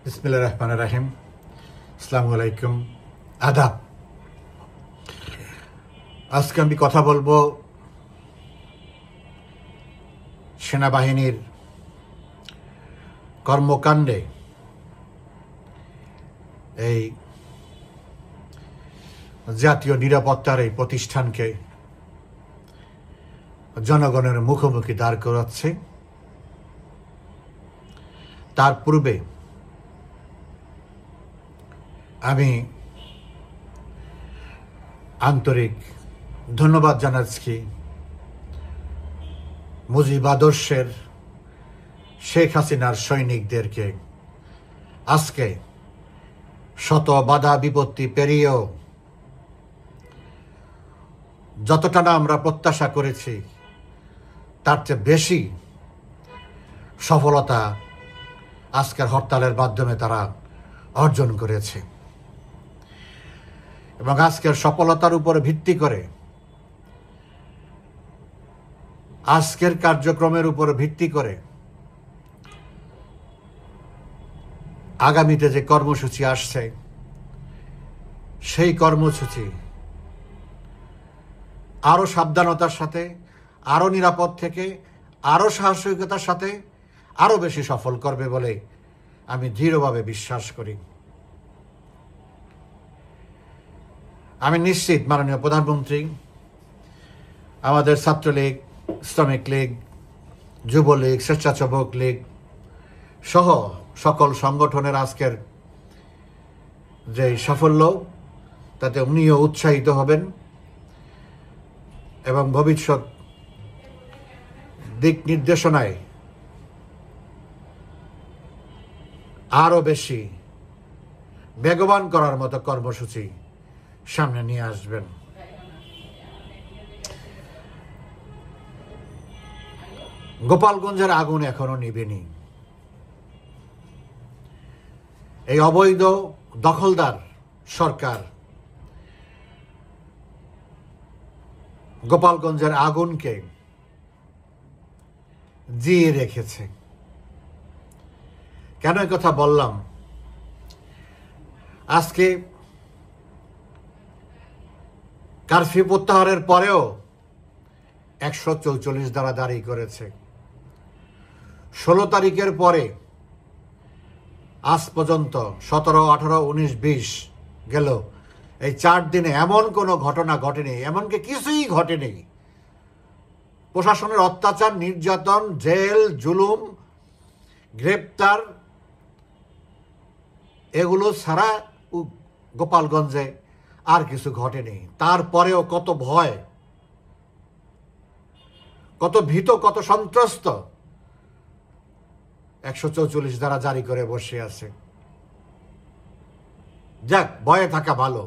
বিসমিল্লাহির রহমানির রহিম। আসসালামু আলাইকুম, আদাব। আজকে আমি কথা বলবো সেনাবাহিনীর কর্মকাণ্ডে এই জাতীয় নিরাপত্তার এই প্রতিষ্ঠানকে জনগণের মুখোমুখি দাঁড় করাচ্ছে। তার পূর্বে আমি আন্তরিক ধন্যবাদ জানাচ্ছি মুজিব আদর্শের শেখ হাসিনার সৈনিকদেরকে। আজকে শত বাধা বিপত্তি পেরিয়েও যতটা না আমরা প্রত্যাশা করেছি তার চেয়ে বেশি সফলতা আজকের হরতালের মাধ্যমে তারা অর্জন করেছে এবং আজকের সফলতার উপর ভিত্তি করে, আজকের কার্যক্রমের উপর ভিত্তি করে আগামীতে যে কর্মসূচি আসছে সেই কর্মসূচি আরো সাবধানতার সাথে, আরো নিরাপদ থেকে, আরো সাহসিকতার সাথে আরো বেশি সফল করবে বলে আমি দৃঢ়ভাবে বিশ্বাস করি। আমি নিশ্চিত মাননীয় প্রধানমন্ত্রী, আমাদের ছাত্রলীগ, শ্রমিক লীগ, যুবলীগ, স্বেচ্ছাসেবক লীগ সহ সকল সংগঠনের আজকের যে সাফল্য, তাতে উনিও উৎসাহিত হবেন এবং ভবিষ্যৎ দিক নির্দেশনায় আরো বেশি বেগবান করার মতো কর্মসূচি সামনে নিয়ে আসবেন। গোপালগঞ্জের আগুন এখনো নিভেনি। এই অবৈধ দখলদার সরকার গোপালগঞ্জের আগুনকে জিয়ে রেখেছে। কেন এই কথা বললাম? আজকে কারফিউ প্রত্যাহারের পরেও 144 ধারা জারি করেছে। 16 তারিখের পরে আজ পর্যন্ত 17, 18, 19, 20 গেল, এই 4 দিনে এমন কোনো ঘটনা ঘটেনি, এমনকি কিছুই ঘটেনি। প্রশাসনের অত্যাচার, নির্যাতন, জেল, জুলুম, গ্রেপ্তার এগুলো ছাড়া গোপালগঞ্জে আর কিছু ঘটেনি। তারপরেও কত ভয়, কত ভীত, কত সন্ত্রস্ত 144 ধারা জারি করে বসে আছে। যাক, ভয়ে থাকা ভালো।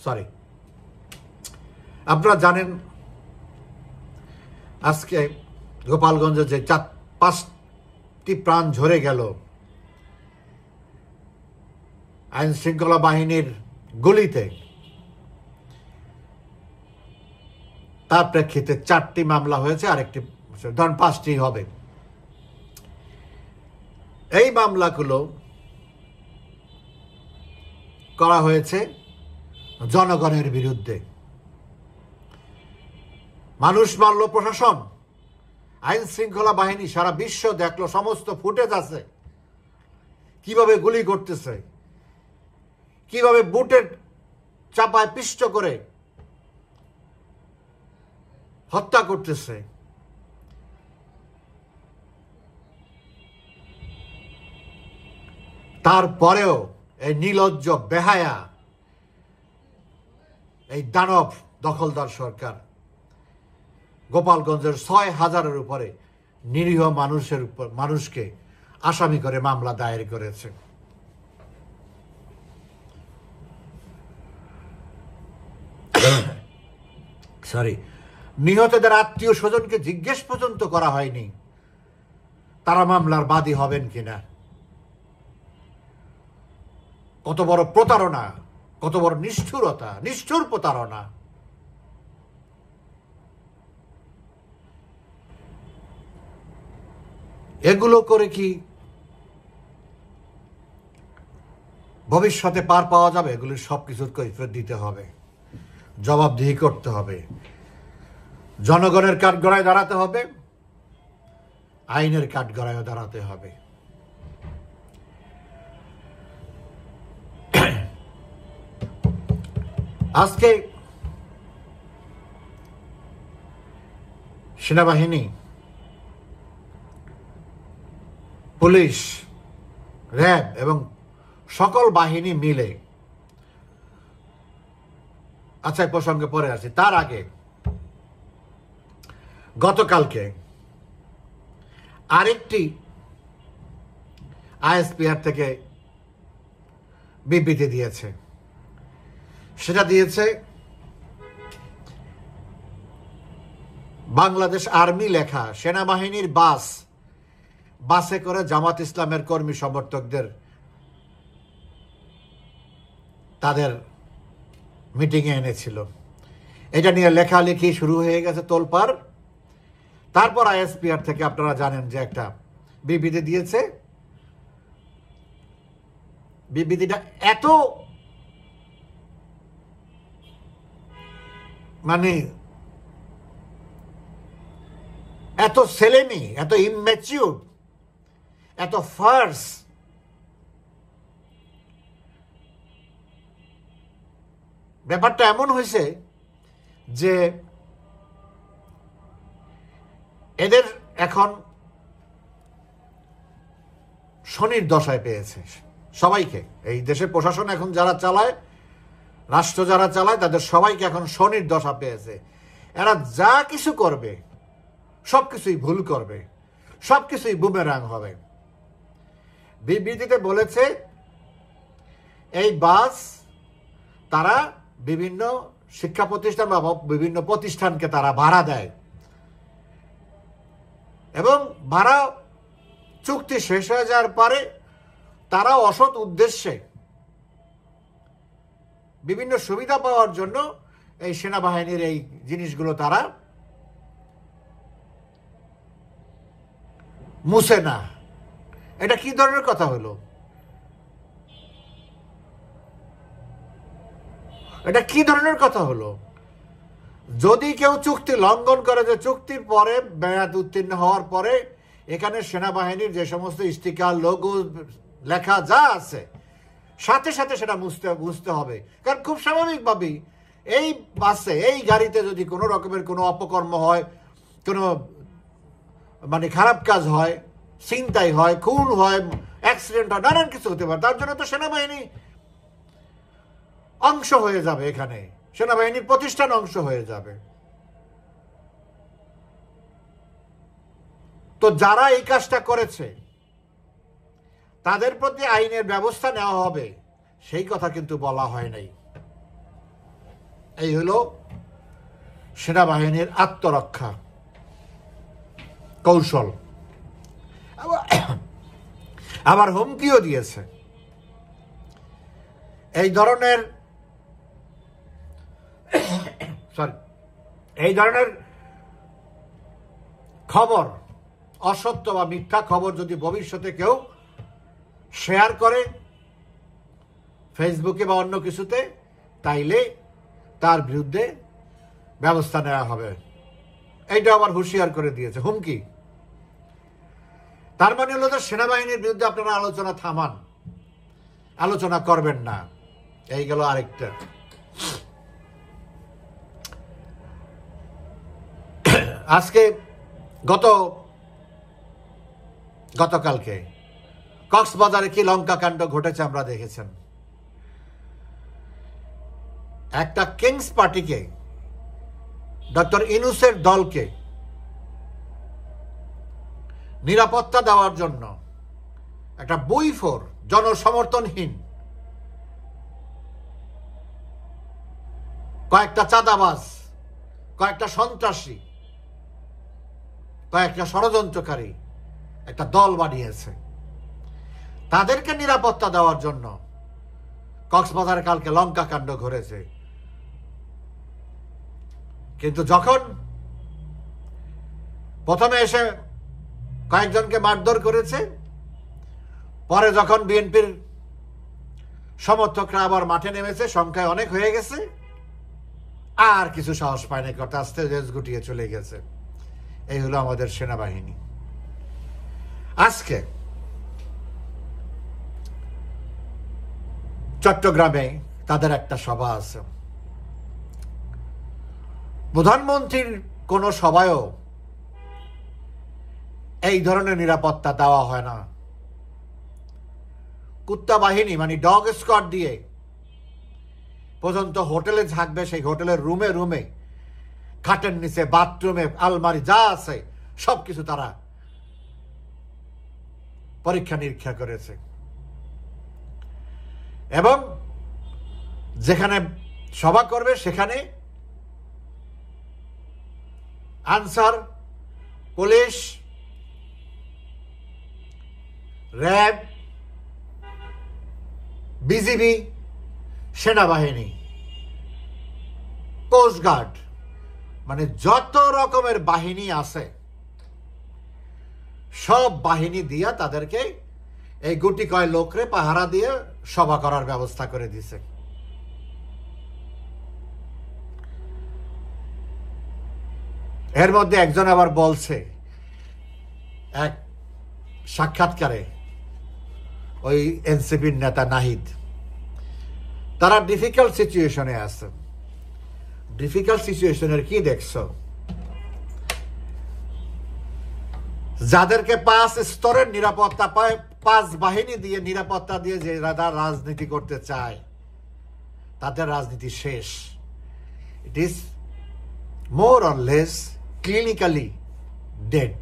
সরি। আপনারা জানেন আজকে গোপালগঞ্জে যে 4-5টি প্রাণ ঝরে গেল আইন শৃঙ্খলা বাহিনীর গুলিতে, তার প্রেক্ষিতে 4টি মামলা হয়েছে, আরেকটি ধরেন 5টি হবে। এই মামলাগুলো করা হয়েছে জনগণের বিরুদ্ধে। মানুষ মারল প্রশাসন, আইন শৃঙ্খলা বাহিনী সারা বিশ্ব দেখলো, সমস্ত ফুটেজ আছে কিভাবে গুলি করতেছে, কিভাবে বুটের চাপায় পিষ্ট করে হত্যা করতেছে। তারপরেও এই নির্লজ্জ বেহায়া, এই দানব দখলদার সরকার গোপালগঞ্জের 6,000-এর উপরে নিরীহ মানুষকে আসামি করে মামলা দায়ের করেছে। সরি, নিহতদের আত্মীয় স্বজনকে জিজ্ঞেস পর্যন্ত করা হয়নি তারা মামলার বাদী হবেন কিনা। কত বড় প্রতারণা, কত বড় নিষ্ঠুরতা, নিষ্ঠুর প্রতারণা। এগুলো করে কি ভবিষ্যতে পার পাওয়া যাবে? এগুলির সব কিছুর কৈফিয়ত দিতে হবে, জবাবদিহি করতে হবে, জনগণের কাঠগড়ায় দাঁড়াতে হবে, আইনের কাঠগড়ায় দাঁড়াতে হবে। আজকে সেনাবাহিনী, পুলিশ, র্যাব এবং সকল বাহিনী মিলে, আচ্ছা এই প্রসঙ্গে পরে আসি, তার আগে গতকালকে আরেকটি আইএসপিআর থেকে বিবৃতি দিয়েছে। সেটা দিয়েছে বাংলাদেশ আর্মি লেখা সেনাবাহিনীর বাসে করে জামাত ইসলামের কর্মী সমর্থকদের তাদের মিটিংয়ে এনেছিল। এটা নিয়ে লেখালেখি শুরু হয়ে গেছে, তোলপাড়। তারপর আইএসপিআর থেকে আপনারা জানেন যে একটা বিবৃতি দিয়েছে। বিবৃতিটা এত এত ছেলেমি, এত ইম্যাচিউর, এত ফার্স, ব্যাপারটা এমন হয়েছে যে এদের এখন শনির দশায় পেয়েছে সবাইকে। এই দেশের প্রশাসন এখন যারা চালায়, রাষ্ট্র যারা চালায়, তাদের সবাইকে এখন শনির দশা পেয়েছে। এরা যা কিছু করবে সবকিছুই ভুল করবে, সবকিছুই বুমেরাং হবে। বিবৃতিতে বলেছে এই বাস তারা বিভিন্ন শিক্ষা প্রতিষ্ঠান বা বিভিন্ন প্রতিষ্ঠানকে তারা ভাড়া দেয় এবং ভাড়া চুক্তি শেষ হয়ে যাওয়ার পরে তারা অসৎ উদ্দেশ্যে বিভিন্ন সুবিধা পাওয়ার জন্য এই সেনাবাহিনীর এই জিনিসগুলো তারা মুছে না। এটা কি ধরনের কথা হলো? এটা কি ধরনের কথা হলো? যদি কেউ চুক্তি লঙ্ঘন করে, যে চুক্তির পরে মেয়াদ উত্তীর্ণ হওয়ার পরে এখানে সেনাবাহিনীর যে সমস্ত স্টিকার, লোগো, লেখা যা আছে সাথে সাথে সেটা বুঝতে হবে। কারণ খুব স্বাভাবিকভাবেই এই বাসে, এই গাড়িতে যদি কোনো রকমের কোনো অপকর্ম হয়, কোনো খারাপ কাজ হয়, ছিনতাই হয়, খুন হয়, অ্যাক্সিডেন্ট হয়, নানান কিছু হতে পারে। তার জন্য তো সেনাবাহিনী অংশ হয়ে যাবে, এখানে সেনাবাহিনীর প্রতিষ্ঠান অংশ হয়ে যাবে। তো যারা এই কাজটা করেছে তাদের প্রতি আইনের ব্যবস্থা নেওয়া হবে, সেই কথা কিন্তু বলা হয় নাই। এই হলো সেনাবাহিনীর আত্মরক্ষা কৌশল। আবার হুমকিও দিয়েছে। এই ধরনের খবর, অসত্য বা মিথ্যা খবর যদি ভবিষ্যতে কেউ শেয়ার করে ফেসবুকে বা অন্য কিছুতে, তাইলে তার বিরুদ্ধে ব্যবস্থা নেওয়া হবে। এইটা আবার হুঁশিয়ার করে দিয়েছে, হুমকি। তার মানে হলো যে সেনাবাহিনীর বিরুদ্ধে আপনারা আলোচনা থামান, আলোচনা করবেন না। এই গেল আরেকটা। আজকে গতকালকে কক্সবাজারে কি লঙ্কা কাণ্ড ঘটেছে আমরা দেখেছেন। একটা কিংস পার্টিকে, ডক্টর ইউনূসের দলকে নিরাপত্তা দেওয়ার জন্য একটা বুইফোর, জনসমর্থনহীন কয়েকটা চাঁদাবাজ, কয়েকটা সন্ত্রাসী, কয়েকটা ষড়যন্ত্রকারী একটা দল বানিয়েছে। তাদেরকে নিরাপত্তা দেওয়ার জন্য কক্সবাজারে কালকে লঙ্কা কাণ্ড ঘটেছে। কিন্তু যখন প্রথমে এসে কয়েকজনকে মারধর করেছে। পরে যখন বিএনপির সমর্থকরা আবার মাঠে নেমেছে, সংখ্যায় অনেক হয়ে গেছে, আর কিছু সাহস পায় না, কথা আস্তে রেস গুটিয়ে চলে গেছে। এই হলো আমাদের সেনাবাহিনী। আজকে চট্টগ্রামে তাদের একটা সভা আছে। প্রধানমন্ত্রীর কোন সভায়ও এই ধরনের নিরাপত্তা দেওয়া হয় না। কুত্তা বাহিনী মানে ডগ স্কোয়াড দিয়ে পর্যন্ত হোটেলে থাকবে, সেই হোটেলের রুমে রুমে, খাটের নিচে, বাথরুমে, আলমারি যা আছে সবকিছু তারা পরীক্ষা নিরীক্ষা করেছে। এবং যেখানে সভা করবে সেখানে আনসার, পুলিশ, র্যাব, বিজিবি, সেনাবাহিনী, কোস্টগার্ড, মানে যত রকমের বাহিনী আছে সব বাহিনী দিয়া তাদেরকে এই গুটি কয় লোকরে পাহারা দিয়ে সভা করার ব্যবস্থা করে দিছে। এর মধ্যে একজন আবার বলছে এক সাক্ষাৎকারে, ওই এনসিপির নেতা নাহিদ, তারা ডিফিকাল্ট সিচুয়েশনে আছে। ডিফিকাল্ট সিচুয়েশনের কি দেখছো? যাদেরকে 5 স্তরের নিরাপত্তা পায়, 5 বাহিনী দিয়ে নিরাপত্তা দিয়ে যে রাজনীতি করতে চায়, তাদের রাজনীতি শেষ। It is more or less clinically dead.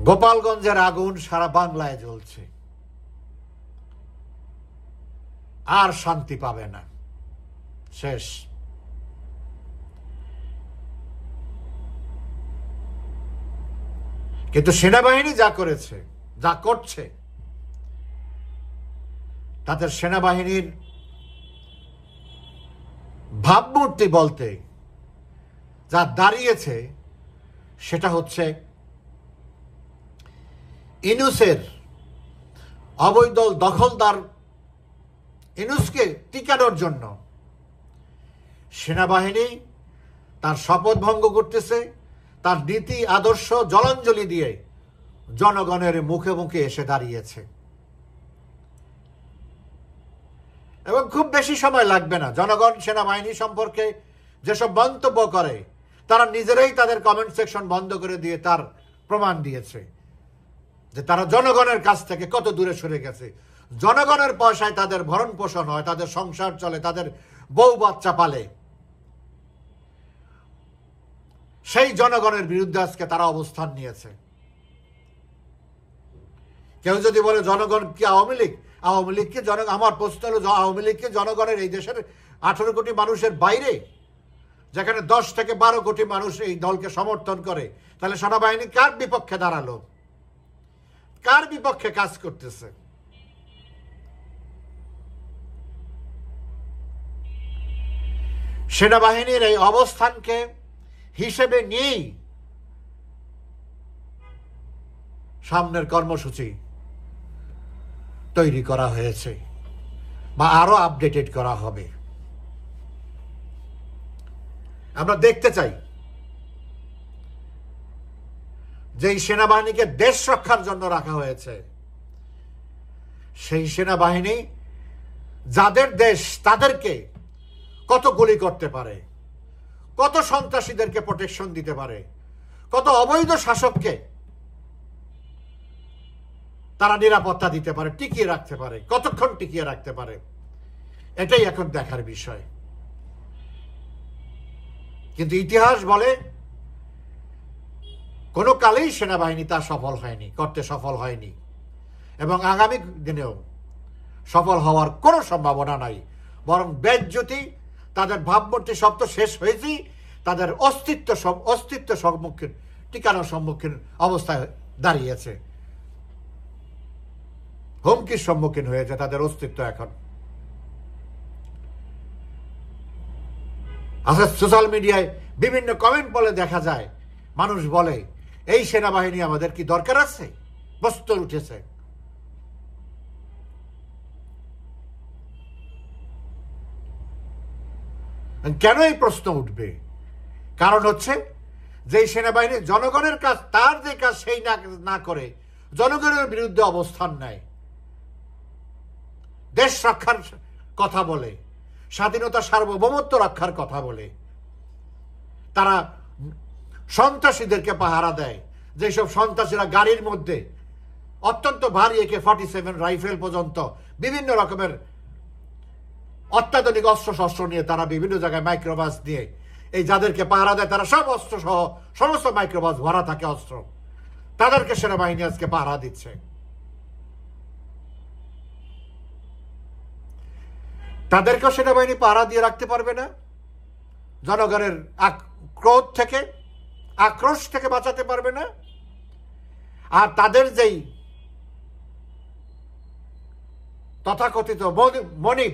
গোপালগঞ্জের আগুন সারা বাংলায় জ্বলছে, আর শান্তি পাবে না, শেষ। কিন্তু সেনাবাহিনী যা করেছে, যা করছে, তাদের সেনাবাহিনীর ভাবমূর্তি বলতে যা দাঁড়িয়েছে সেটা হচ্ছে ইনুসের অবৈধ দখলদার ইনুসকে টিকানোর জন্য সেনাবাহিনী তার শপথ ভঙ্গ করতেছে, তার নীতি আদর্শ জলাঞ্জলি দিয়ে জনগণের মুখে মুখে এসে দাঁড়িয়েছে। এবং খুব বেশি সময় লাগবে না, জনগণ সেনাবাহিনী সম্পর্কে যেসব মন্তব্য করে তারা নিজেরাই তাদের কমেন্ট সেকশন বন্ধ করে দিয়ে তার প্রমাণ দিয়েছে যে তারা জনগণের কাছ থেকে কত দূরে সরে গেছে। জনগণের পয়সায় তাদের ভরণ পোষণ হয়, তাদের সংসার চলে, তাদের বউ বাচ্চা পালে। সেই জনগণের বিরুদ্ধে আজকে তারা অবস্থান নিয়েছে। কেউ যদি বলে জনগণ কি আওয়ামী লীগ, আওয়ামী লীগকে আমার প্রশ্ন হলো, আওয়ামী লীগকে জনগণের এই দেশের 18 কোটি মানুষের বাইরে, যেখানে 10 থেকে 12 কোটি মানুষ এই দলকে সমর্থন করে, তাহলে সেনাবাহিনী কার বিপক্ষে দাঁড়ালো, কার বিপক্ষে কাজ করতেছে? সেনাবাহিনীর এই অবস্থানকে হিসেবে নিয়েই সামনের কর্মসূচি তৈরি করা হয়েছে বা আরো আপডেটেড করা হবে। আমরা দেখতে চাই যে সেনাবাহিনীকে দেশ রক্ষার জন্য রাখা হয়েছে, সেই সেনাবাহিনী যাদের দেশ তাদেরকে কত গুলি করতে পারে, কত সন্ত্রাসীদেরকে প্রোটেকশন দিতে পারে, কত অবৈধ শাসককে তারা নিরাপত্তা দিতে পারে, টিকিয়ে রাখতে পারে, কতক্ষণ টিকিয়ে রাখতে পারে, এটাই এখন দেখার বিষয়। কিন্তু ইতিহাস বলে কোনো কালেই সেনাবাহিনী তা সফল হয়নি, করতে সফল হয়নি, এবং আগামী দিনেও সফল হওয়ার কোনো সম্ভাবনা নাই। বরং বেজ্জতি, তাদের ভাবমূর্তি সব তো শেষ হয়েছেই, তাদের অস্তিত্ব সম্মুখীন, টিকানোর সম্মুখীন অবস্থায় দাঁড়িয়েছে, হুমকির সম্মুখীন হয়েছে তাদের অস্তিত্ব। এখন আচ্ছা, সোশ্যাল মিডিয়ায় বিভিন্ন কমেন্ট বলে দেখা যায়, মানুষ বলে এই সেনাবাহিনী আমাদের কি দরকার আছে? প্রশ্ন উঠেছে। কেন এই প্রশ্ন উঠবে? কারণ হচ্ছে যে সেনাবাহিনী জনগণের কাজ, তার যে কাজ সেই না করে জনগণের বিরুদ্ধে অবস্থান নেয়, দেশ রক্ষার কথা বলে, স্বাধীনতা সার্বভৌমত্ব রক্ষার কথা বলে, তারা সন্ত্রাসীদেরকে পাহারা দেয়, যেসব সন্ত্রাসীরা গাড়ির মধ্যে অত্যন্ত ভারী AK-47 রাইফেল পর্যন্ত বিভিন্ন রকমের অত্যাধুনিক অস্ত্র শস্ত্র নিয়ে তারা বিভিন্ন জায়গায় মাইক্রোবাস দিয়ে এই যাদেরকে পাহারা দেয়, তারা সব অস্ত্র সহ সমস্ত মাইক্রোবাস ভরা থাকে অস্ত্র, তাদেরকে সেনাবাহিনী আজকে পাহারা দিচ্ছে। তাদেরকেও সেনাবাহিনী পাহারা দিয়ে রাখতে পারবে না? জনগণের ক্রোধ থেকে, আক্রোশ থেকে বাঁচাতে পারবে না? আর তাদের যেই তথাকথিত মনিব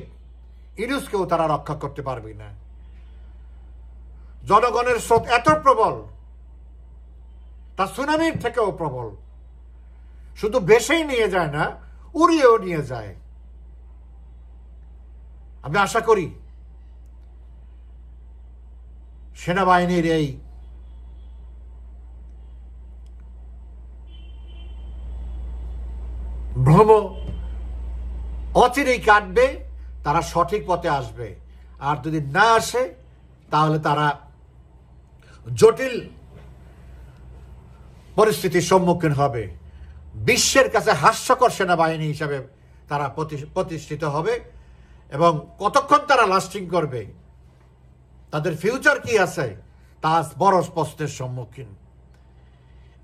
ইউনূসকেও তারা রক্ষা করতে পারবে না। জনগণের স্রোত এত প্রবল, তা সুনামির থেকেও প্রবল, শুধু বেশেই নিয়ে যায় না, উড়িয়েও নিয়ে যায়। আমি আশা করি সেনাবাহিনীর এই ভ্রম অচিরেই কাটবে, তারা সঠিক পথে আসবে। আর যদি না আসে তাহলে তারা জটিল পরিস্থিতির সম্মুখীন হবে। বিশ্বের কাছে হাস্যকর সেনাবাহিনী হিসাবে তারা প্রতিষ্ঠিত হবে। এবং কতক্ষণ তারা লাস্টিং করবে, তাদের ফিউচার কি আছে, তা বড় প্রশ্নের সম্মুখীন।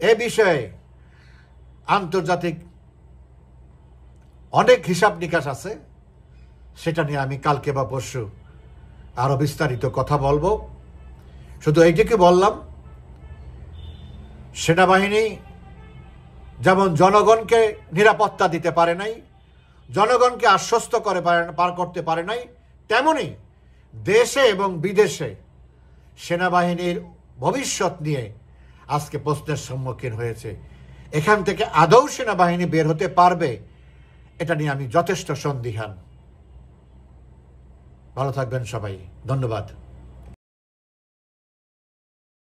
এ বিষয়ে আন্তর্জাতিক অনেক হিসাব নিকাশ আছে, সেটা নিয়ে আমি কালকে বা পরশু আরো বিস্তারিত কথা বলবো। শুধু এইটুকু বললাম, সেনাবাহিনী যেমন জনগণকে নিরাপত্তা দিতে পারে নাই, জনগণকে আশ্বস্ত করতে পারে নাই, তেমনি দেশে এবং বিদেশে সেনাবাহিনীর ভবিষ্যৎ নিয়ে আজকে প্রশ্নের সম্মুখীন হয়েছে। এখান থেকে আদৌ সেনাবাহিনী বের হতে পারবে, এটা নিয়ে আমি যথেষ্ট সন্দিহান। ভালো থাকবেন সবাই, ধন্যবাদ।